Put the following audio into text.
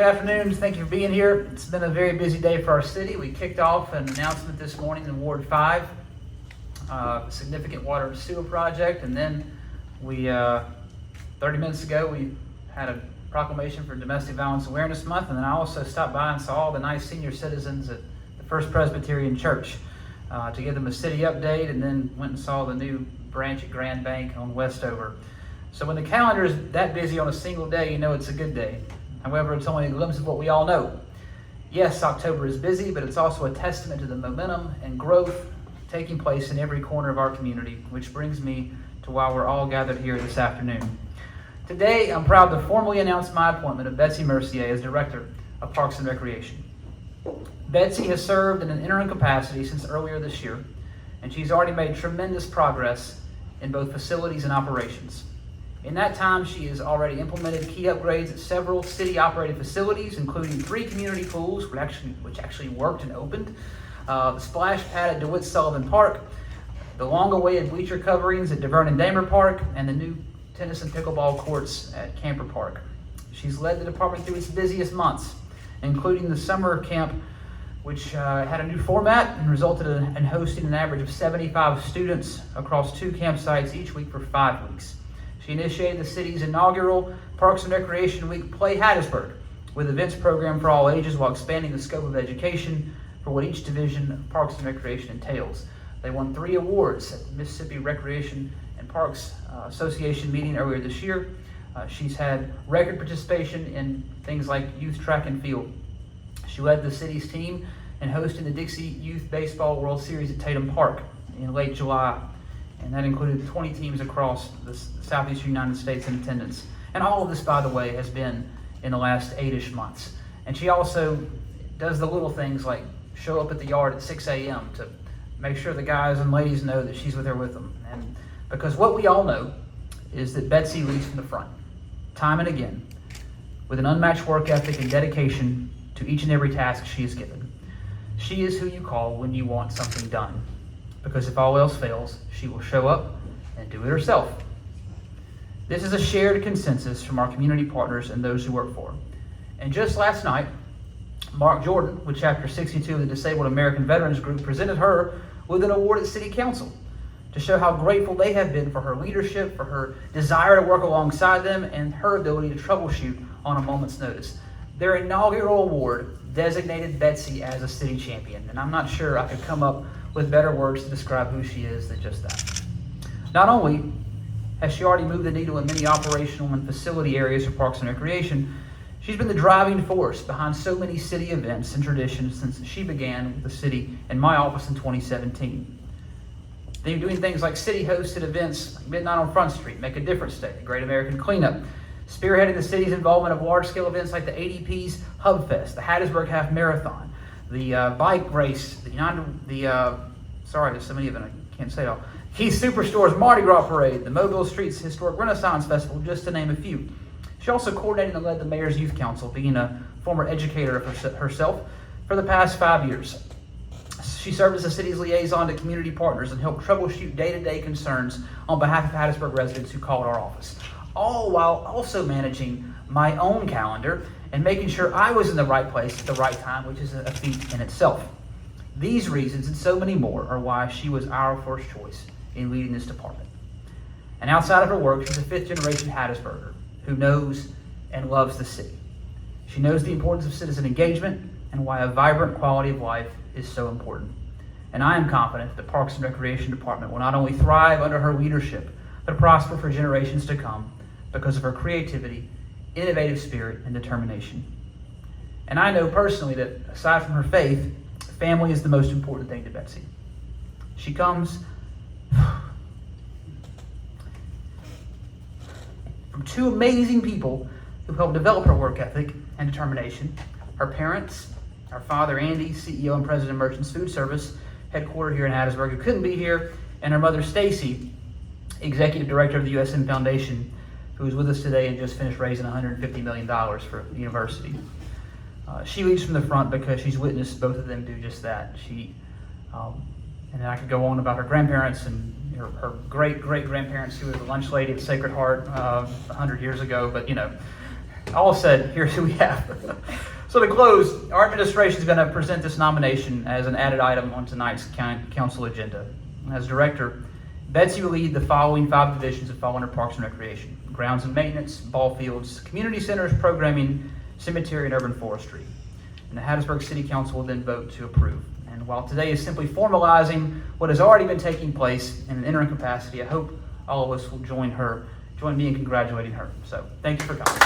Good afternoon. Thank you for being here. It's been a very busy day for our city. We kicked off an announcement this morning in Ward 5, a significant water and sewer project, and then we, 30 minutes ago, we had a proclamation for Domestic Violence Awareness Month, and then I also stopped by and saw all the nice senior citizens at the First Presbyterian Church to give them a city update, and then went and saw the new branch at Grand Bank on Westover. So when the calendar is that busy on a single day, you know it's a good day. However, it's only a glimpse of what we all know. Yes, October is busy, but it's also a testament to the momentum and growth taking place in every corner of our community, which brings me to why we're all gathered here this afternoon. Today, I'm proud to formally announce my appointment of Betsy Mercier as Director of Parks and Recreation. Betsy has served in an interim capacity since earlier this year, and she's already made tremendous progress in both facilities and operations. In that time, she has already implemented key upgrades at several city-operated facilities, including 3 community pools, which actually worked and opened, the splash pad at DeWitt Sullivan Park, the long-awaited bleacher coverings at DeVern and Damer Park, and the new tennis and pickleball courts at Camper Park. She's led the department through its busiest months, including the summer camp, which had a new format and resulted in hosting an average of 75 students across 2 campsites each week for 5 weeks. She initiated the city's inaugural Parks and Recreation Week Play Hattiesburg, with events programmed for all ages while expanding the scope of education for what each division of Parks and Recreation entails. They won 3 awards at the Mississippi Recreation and Parks Association meeting earlier this year. She's had record participation in things like youth track and field. She led the city's team in hosting the Dixie Youth Baseball World Series at Tatum Park in late July. And that included 20 teams across the southeastern United States in attendance. And all of this, by the way, has been in the last 8-ish months. And she also does the little things like show up at the yard at 6 a.m. to make sure the guys and ladies know that she's there with them. And because what we all know is that Betsy leads from the front, time and again, with an unmatched work ethic and dedication to each and every task she is given. She is who you call when you want something done, because if all else fails, she will show up and do it herself. This is a shared consensus from our community partners and those who work for her. And just last night, Mark Jordan, with Chapter 62 of the Disabled American Veterans Group, presented her with an award at City Council to show how grateful they have been for her leadership, for her desire to work alongside them, and her ability to troubleshoot on a moment's notice. Their inaugural award designated Betsy as a city champion, and I'm not sure I could come up with better words to describe who she is than just that. Not only has she already moved the needle in many operational and facility areas for Parks and Recreation, she's been the driving force behind so many city events and traditions since she began with the city in my office in 2017. They're doing things like city-hosted events like Midnight on Front Street, Make a Difference Day, the Great American Cleanup, spearheading the city's involvement of large-scale events like the ADP's Hub Fest, the Hattiesburg Half Marathon, the bike race, there's so many of them, I can't say it all. Keith's Superstore's Mardi Gras Parade, the Mobile Streets Historic Renaissance Festival, just to name a few. She also coordinated and led the Mayor's Youth Council, being a former educator of herself for the past 5 years. She served as the city's liaison to community partners and helped troubleshoot day-to-day concerns on behalf of Hattiesburg residents who called our office, all while also managing my own calendar and making sure I was in the right place at the right time, which is a feat in itself. These reasons and so many more are why she was our first choice in leading this department. And outside of her work, she's a 5th-generation Hattiesburger who knows and loves the city. She knows the importance of citizen engagement and why a vibrant quality of life is so important. And I am confident that the Parks and Recreation Department will not only thrive under her leadership, but prosper for generations to come because of her creativity, innovative spirit, and determination. And I know personally that aside from her faith, family is the most important thing to Betsy. She comes from 2 amazing people who helped develop her work ethic and determination. Her parents, our father Andy, CEO and president of Merchants Food Service, headquartered here in Hattiesburg, who couldn't be here, and her mother Stacy, executive director of the USM Foundation, who is with us today and just finished raising $150 million for the university. She leads from the front because she's witnessed both of them do just that. And I could go on about her grandparents and her great-great-grandparents, who was a lunch lady at Sacred Heart 100 years ago, but all said, here's who we have. So to close, our administration is going to present this nomination as an added item on tonight's council agenda. As director, Betsy will lead the following 5 divisions that fall under Parks and Recreation: grounds and maintenance, ball fields, community centers, programming, cemetery, and urban forestry. And the Hattiesburg City Council will then vote to approve. And while today is simply formalizing what has already been taking place in an interim capacity, I hope all of us will join me in congratulating her. So thank you for coming.